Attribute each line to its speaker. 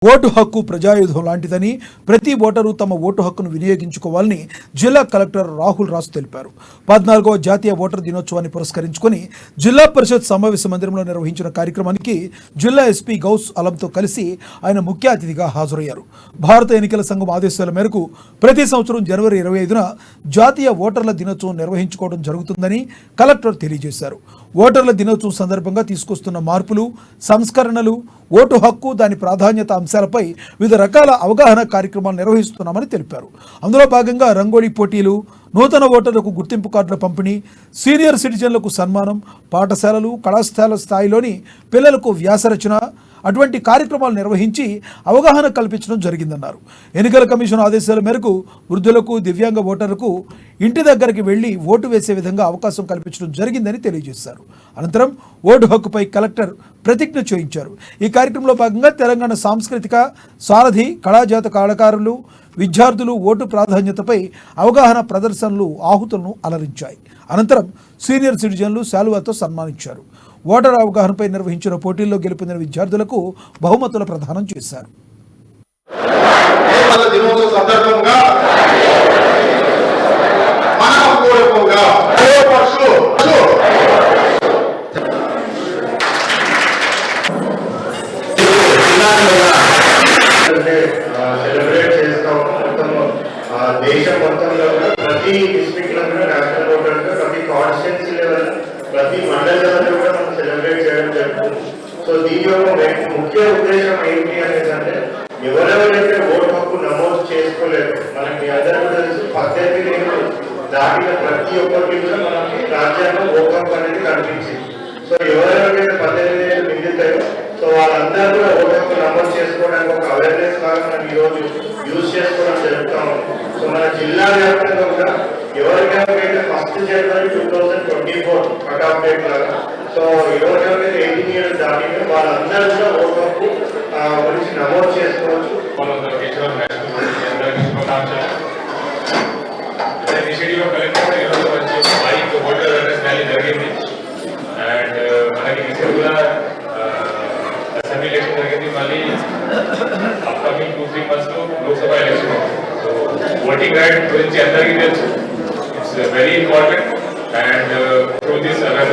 Speaker 1: Vote హక్కు ప్రజాయుధం లాంటిదని ప్రతి ఓటరు తమ ఓటు హక్కును వినియోగించుకోవాలని జిల్లా కలెక్టర్ రాహుల్ రాజ్ తెలిపారు. 14వ జాతీయ ఓటర్ దినోత్సవాన్ని పురస్కరించుకొని జిల్లా పరిషత్ సమావేశ మందిరంలో నిర్వహించిన కార్యక్రమానికి జిల్లా ఎస్పీ గౌస్ అలంతో కలిసి ఆయన ముఖ్య అతిథిగా హాజరయ్యారు. భారత ఎన్నికల సంఘం ఆదేశాల మేరకు ప్రతి సంవత్సరం జనవరి 25న జాతీయ ఓటర్ల దినోత్సవం నిర్వహించుకోవడం జరుగుతుందని కలెక్టర్ తెలియజేశారు. ఓటర్ల దినోత్సవం సందర్భంగా తీసుకొస్తున్న మార్పులు, సంస్కరణలు, ఓటు హక్కు, దాని ప్రాధాన్యత అంశాలపై వివిధ రకాల అవగాహన కార్యక్రమాలు నిర్వహిస్తున్నామని తెలిపారు. అందులో భాగంగా రంగోలీ పోటీలు, నూతన ఓటర్లకు గుర్తింపు కార్డుల పంపిణీ, సీనియర్ సిటిజన్లకు సన్మానం, పాఠశాలలు, కళాశాల స్థాయిలోని పిల్లలకు వ్యాసరచన అటువంటి కార్యక్రమాలు నిర్వహించి అవగాహన కల్పించడం జరిగిందన్నారు. ఎన్నికల కమిషన్ ఆదేశాల మేరకు వృద్ధులకు, దివ్యాంగ ఓటర్లకు ఇంటి దగ్గరికి వెళ్లి ఓటు వేసే విధంగా అవకాశం కల్పించడం జరిగిందని తెలియజేశారు. అనంతరం ఓటు హక్కుపై కలెక్టర్ ప్రతిజ్ఞ చేయించారు. ఈ కార్యక్రమంలో భాగంగా తెలంగాణ సాంస్కృతిక సారథి, కళాజాత కళాకారులు, విద్యార్థులు ఓటు ప్రాధాన్యతపై అవగాహన ప్రదర్శనలు ఆహుతులను అలరించాయి. అనంతరం సీనియర్ సిటిజన్లు శాలువాతో సన్మానించారు. ఓటర్ అవగాహనపై నిర్వహించిన పోటీల్లో గెలుపొందిన విద్యార్థులకు బహుమతుల ప్రదానం చేశారు.
Speaker 2: దేశం మొత్తంలో ప్రతి డిస్ట్రిక్ట్ లో కూడా నేషనల్ ఓటర్ ప్రతి కాన్స్టిట్యున్సీ లెవెల్ ప్రతి మండల లెవెల్ కూడా మనం సెలబ్రేట్ చేయడం జరుగుతుంది. సో దీని యొక్క ముఖ్య ఉద్దేశం ఏంటి అనేది అంటే ఎవరెవరైతే ఓటు హక్కు నమోదు చేసుకోలేదు, మనకి అందరూ తెలుసు 18 ఏళ్ళు దాటిన ప్రతి ఒక్కరికి కూడా మనకి రాజ్యాంగం ఓటు హక్కు అనేది కనిపించింది. సో ఎవరెవరైతే 18 ఏళ్ళు నిండుతాయో సో వాళ్ళందరూ కూడా ఓటు హక్కు నమోదు చేసుకోవడానికి ఒక అవేర్నెస్ లాగా మనం ఈరోజు యూజ్ చేసుకోవడం జరుగుతాము. సో మన జిల్లా వ్యాప్తంగా కూడా ఎవరికైనా 1 జనవరి 2024 కట్ ఆఫ్ డేట్ లాగా సో ఎవరికైనా 18 years దాటిన వాళ్ళందరూ కూడా ఓటు హక్కు గురించి నమోదు చేసుకోవచ్చు.
Speaker 3: అసెంబ్లీ ఎలక్షన్ జరిగింది, మళ్ళీ అప్కమింగ్ 2-3 months లో Lok Sabha election. So voting right గురించి అందరికీ తెలుసు. It's very important and through this